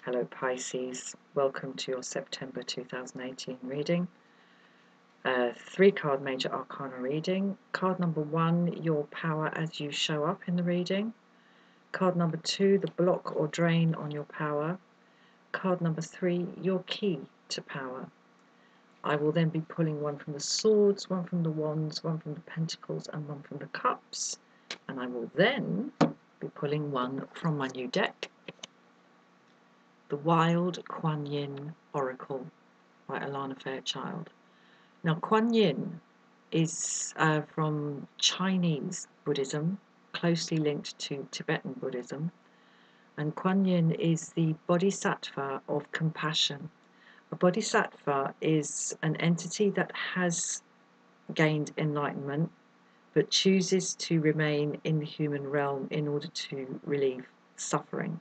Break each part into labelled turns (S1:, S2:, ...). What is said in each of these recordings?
S1: Hello Pisces, welcome to your September 2018 reading. 3-card major arcana reading. Card number 1, your power as you show up in the reading. Card number 2, the block or drain on your power. Card number 3, your key to power. I will then be pulling one from the swords, one from the wands, one from the pentacles and one from the cups. And I will then be pulling one from my new deck, the Wild Kuan Oracle by Alana Fairchild. Now, Kuan is from Chinese Buddhism, closely linked to Tibetan Buddhism. And Kuan is the bodhisattva of compassion. A bodhisattva is an entity that has gained enlightenment, but chooses to remain in the human realm in order to relieve suffering.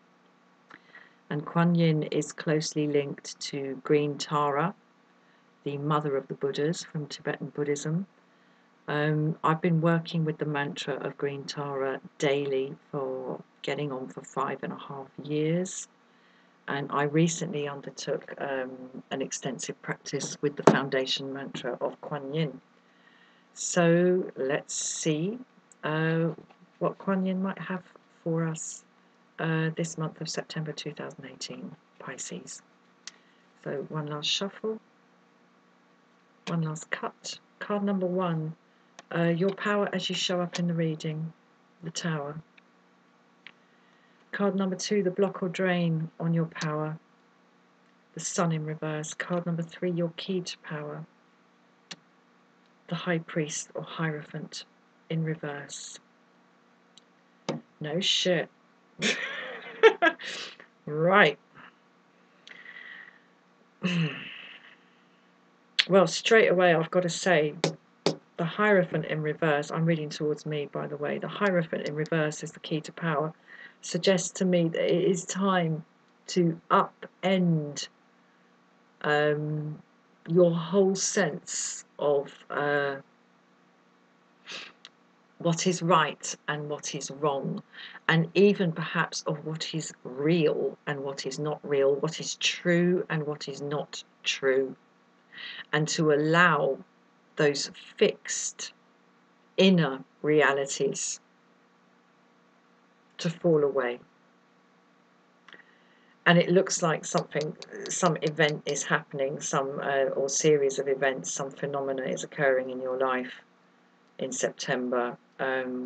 S1: And Kuan is closely linked to Green Tara, the mother of the Buddhas from Tibetan Buddhism. I've been working with the mantra of Green Tara daily for getting on for 5.5 years. And I recently undertook an extensive practice with the foundation mantra of Kuan. So let's see what Kuan might have for us this month of September 2018, Pisces. So one last shuffle, one last cut. Card number 1, your power as you show up in the reading, the Tower. Card number 2, the block or drain on your power, the Sun in reverse. Card number 3, your key to power, the High Priest or Hierophant in reverse. No shit. Right. Well, straight away I've got to say, the Hierophant in reverse, I'm reading towards me by the way, the Hierophant in reverse is the key to power, suggests to me that it is time to upend your whole sense of what is right and what is wrong, and even perhaps of what is real and what is not real, what is true and what is not true, and to allow those fixed inner realities to fall away. And it looks like some event is happening, or series of events, some phenomena is occurring in your life in September,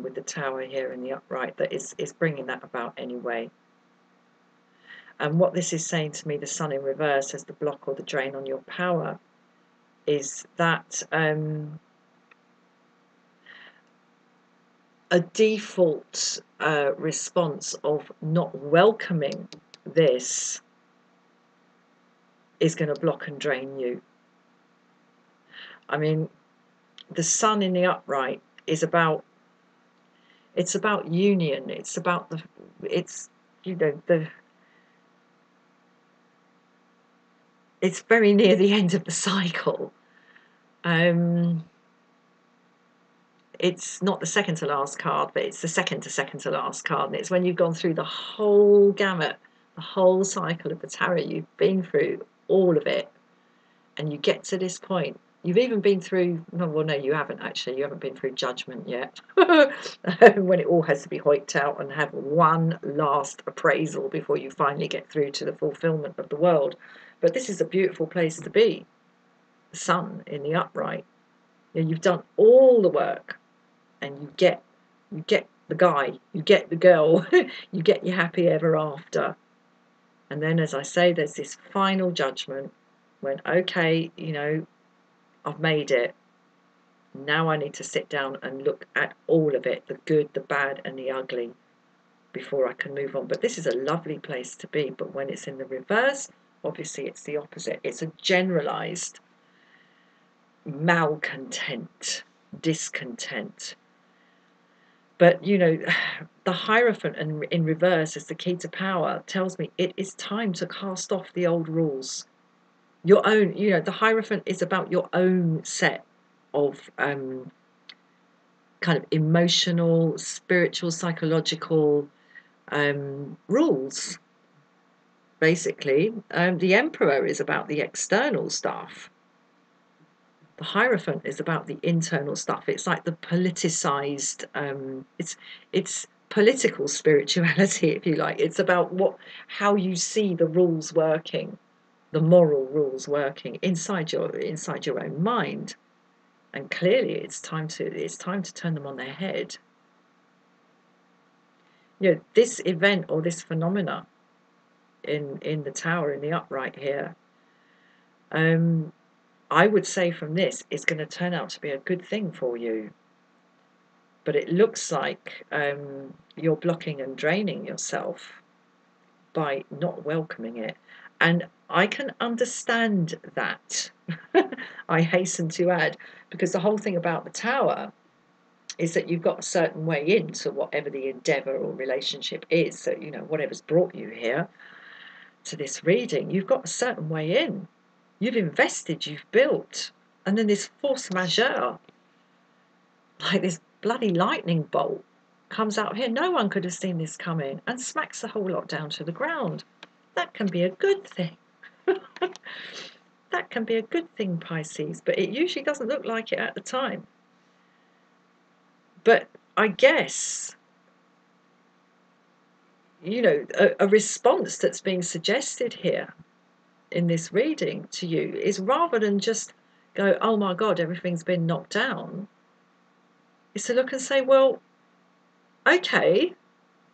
S1: with the Tower here in the upright, that is bringing that about anyway. And what this is saying to me, the Sun in reverse as the block or the drain on your power, is that a default response of not welcoming this is going to block and drain you. I mean, the Sun in the upright is about, it's about union, it's about it's very near the end of the cycle. It's not the second to last card, but it's the second to last card, and it's when you've gone through the whole gamut, the whole cycle of the tarot. You've been through all of it, and you get to this point. You've even been through, well, no, you haven't actually. You haven't been through judgment yet, when it all has to be hoiked out and have one last appraisal before you finally get through to the fulfillment of the world. But this is a beautiful place to be. The Sun in the upright. You've done all the work, and you get the guy, you get the girl, you get your happy ever after. And then, as I say, there's this final judgment when, okay, I've made it. Now I need to sit down and look at all of it, the good, the bad and the ugly, before I can move on. But this is a lovely place to be. But when it's in the reverse, obviously it's the opposite. It's a generalized malcontent, discontent. But the Hierophant in reverse as the key to power tells me it is time to cast off the old rules. Your own, the Hierophant is about your own set of kind of emotional, spiritual, psychological rules. basically. The Emperor is about the external stuff. The Hierophant is about the internal stuff. It's like the politicized, it's political spirituality, if you like. It's about how you see the rules working, the moral rules working inside your own mind. And clearly it's time to turn them on their head. This event or this phenomena in the Tower, in the upright here, I would say from this, it's going to turn out to be a good thing for you. But it looks like you're blocking and draining yourself by not welcoming it. And I can understand that, I hasten to add, because the whole thing about the Tower is that you've got a certain way into whatever the endeavour or relationship is. So, whatever's brought you here to this reading, you've got a certain way in. You've invested, you've built. And then this force majeure, like this bloody lightning bolt, comes out here. No one could have seen this coming and smacks the whole lot down to the ground. That can be a good thing. That can be a good thing, Pisces, but it usually doesn't look like it at the time. But I guess, a response that's being suggested here in this reading to you is, rather than just go, oh my God, everything's been knocked down, is to look and say, well, okay,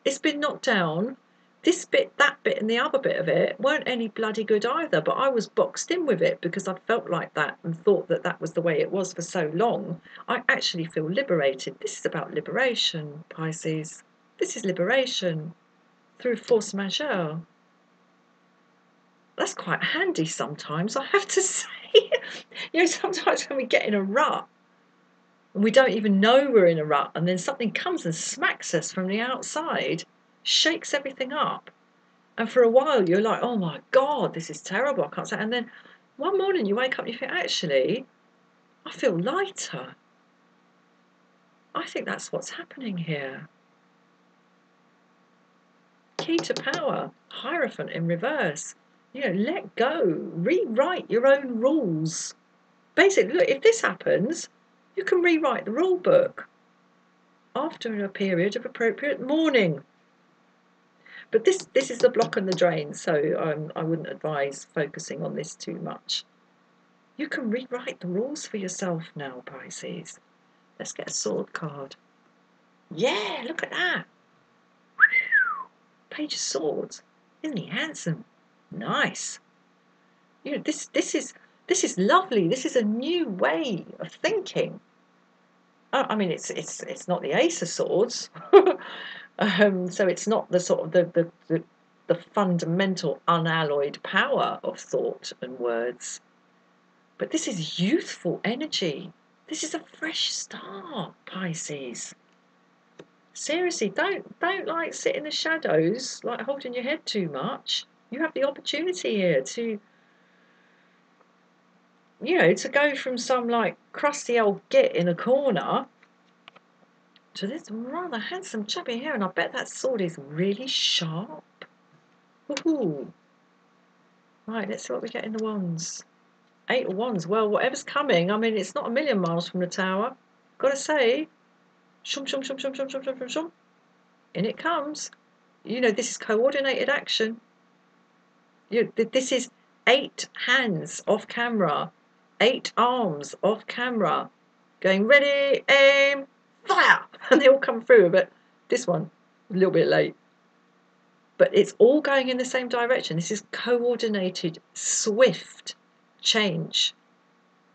S1: it's been knocked down. This bit, that bit, and the other bit of it weren't any bloody good either, but I was boxed in with it because I felt like that and thought that that was the way it was for so long. I actually feel liberated. This is about liberation, Pisces. This is liberation through force majeure. That's quite handy sometimes, I have to say. Sometimes when we get in a rut, and we don't even know we're in a rut, and then something comes and smacks us from the outside, shakes everything up. And for a while you're like, oh my God, this is terrible, I can't say. And then one morning you wake up and you think, actually, I feel lighter. I think that's what's happening here. Key to power, Hierophant in reverse. Let go, rewrite your own rules. Basically, look, if this happens, you can rewrite the rule book after a period of appropriate mourning. But this is the block and the drain, so I wouldn't advise focusing on this too much. You can rewrite the rules for yourself now, Pisces. Let's get a sword card. Yeah, look at that. Page of Swords. Isn't he handsome? Nice. This is lovely. This is a new way of thinking. I mean, it's not the Ace of Swords, so it's not the sort of the fundamental unalloyed power of thought and words. But this is youthful energy. This is a fresh start, Pisces. Seriously, don't like sit in the shadows, like holding your head too much. You have the opportunity here to to go from some like crusty old git in a corner to this rather handsome chubby here, and I bet that sword is really sharp. Ooh. Right, let's see what we get in the wands. 8 of Wands. Well, whatever's coming, I mean, it's not a million miles from the Tower. Gotta say, shum shum shum shum shum shum shum shum shum. In it comes. This is coordinated action. This is 8 hands off camera, 8 arms off camera, going ready, aim, fire, and they all come through. But this one, a little bit late. But it's all going in the same direction. This is coordinated, swift change.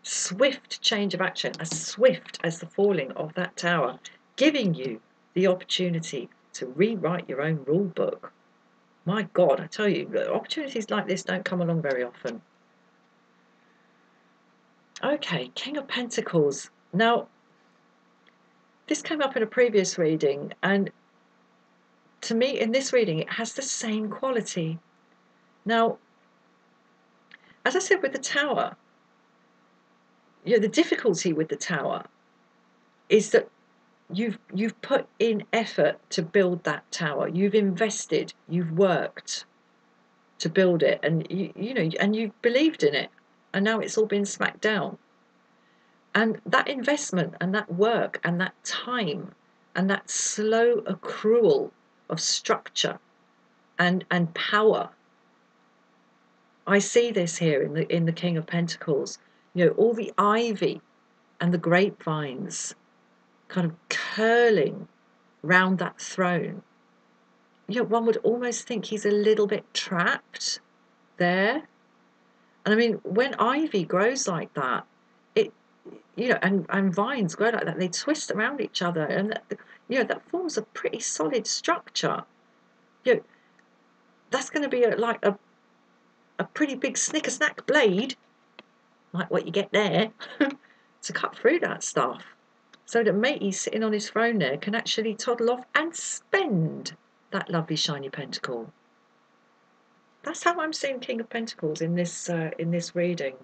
S1: Swift change of action, as swift as the falling of that tower, giving you the opportunity to rewrite your own rule book. My God, I tell you, opportunities like this don't come along very often. Okay, King of Pentacles. Now, this came up in a previous reading, and to me, in this reading, it has the same quality. Now, as I said with the Tower, the difficulty with the Tower is that you've put in effort to build that tower. You've invested, you've worked. to build it, and you know, and you believed in it, and now it's all been smacked down. And that investment and that work and that time and that slow accrual of structure and power. I see this here in the King of Pentacles. You know, all the ivy and the grapevines kind of curling round that throne. You know, one would almost think he's a little bit trapped there. And I mean, when ivy grows like that, it, you know, and vines grow like that, they twist around each other, and that, you know, that forms a pretty solid structure. You know, that's going to be like a pretty big snicker snack blade, like what you get there, to cut through that stuff, so that matey sitting on his throne there can actually toddle off and spend that lovely shiny pentacle. That's how I'm seeing King of Pentacles in this reading.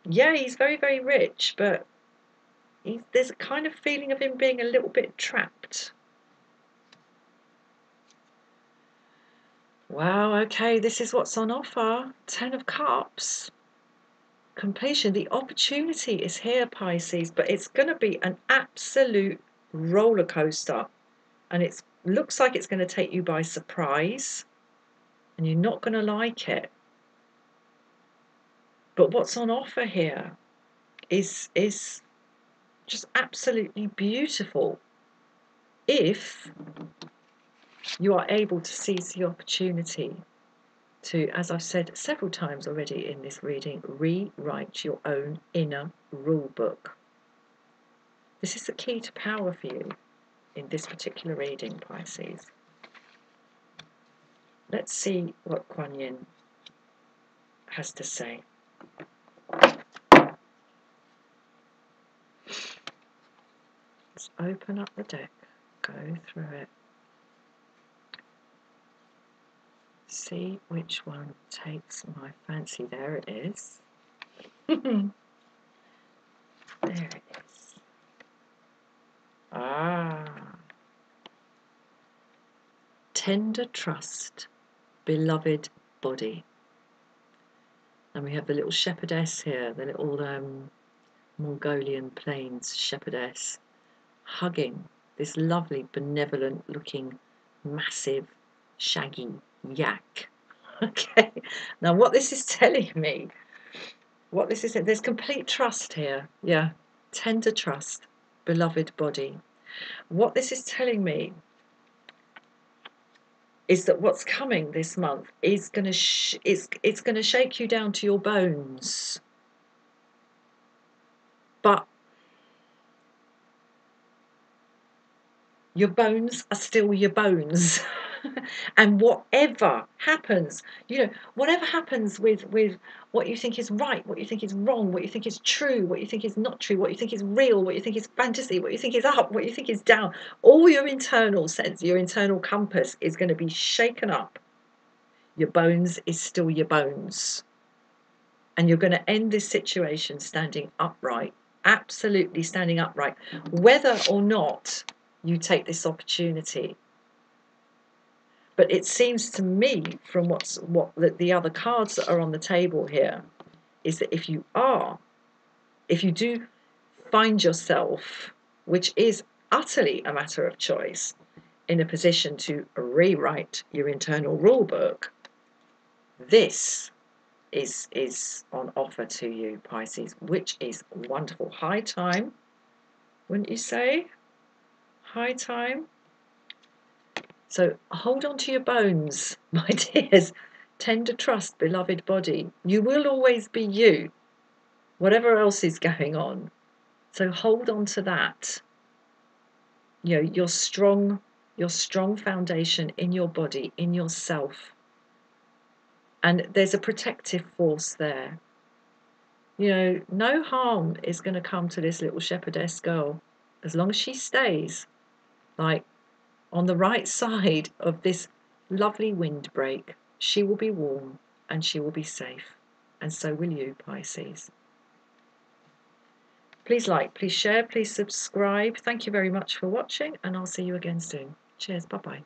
S1: Yeah, he's very, very rich, but there's a kind of feeling of him being a little bit trapped. Wow, okay, this is what's on offer. 10 of Cups. Completion. The opportunity is here, Pisces, but it's going to be an absolute roller coaster. And it looks like it's going to take you by surprise. And you're not going to like it. But what's on offer here is just absolutely beautiful if you are able to seize the opportunity to, as I've said several times already in this reading, rewrite your own inner rule book. This is the key to power for you in this particular reading, Pisces. Let's see what Kuan Yin has to say. Let's open up the deck, go through it, see which one takes my fancy. There it is. There it is. Ah. Tender trust, beloved body. And we have the little shepherdess here, the little Mongolian plains shepherdess, hugging this lovely, benevolent looking, massive, shaggy yak. Okay, now what this is telling me, there's complete trust here. Yeah, tender trust, beloved body. What this is telling me is that what's coming this month is going to it's going to shake you down to your bones. But your bones are still your bones. And whatever happens, you know, whatever happens with what you think is right, what you think is wrong, what you think is true, what you think is not true, what you think is real, what you think is fantasy, what you think is up, what you think is down, all your internal sense, your internal compass is going to be shaken up. Your bones is still your bones. And you're going to end this situation standing upright, absolutely standing upright, whether or not you take this opportunity. But it seems to me, from the other cards that are on the table here, is that if you do find yourself, which is utterly a matter of choice, in a position to rewrite your internal rule book, this is on offer to you, Pisces, which is wonderful. High time, wouldn't you say? High time. So hold on to your bones, my dears. Tender trust, beloved body. You will always be you, whatever else is going on. So hold on to that. You know, your strong foundation in your body, in yourself. And there's a protective force there. You know, no harm is going to come to this little shepherdess girl as long as she stays like on the right side of this lovely windbreak. She will be warm and she will be safe, and so will you, Pisces. Please like, please share, please subscribe. Thank you very much for watching, and I'll see you again soon. Cheers, bye-bye.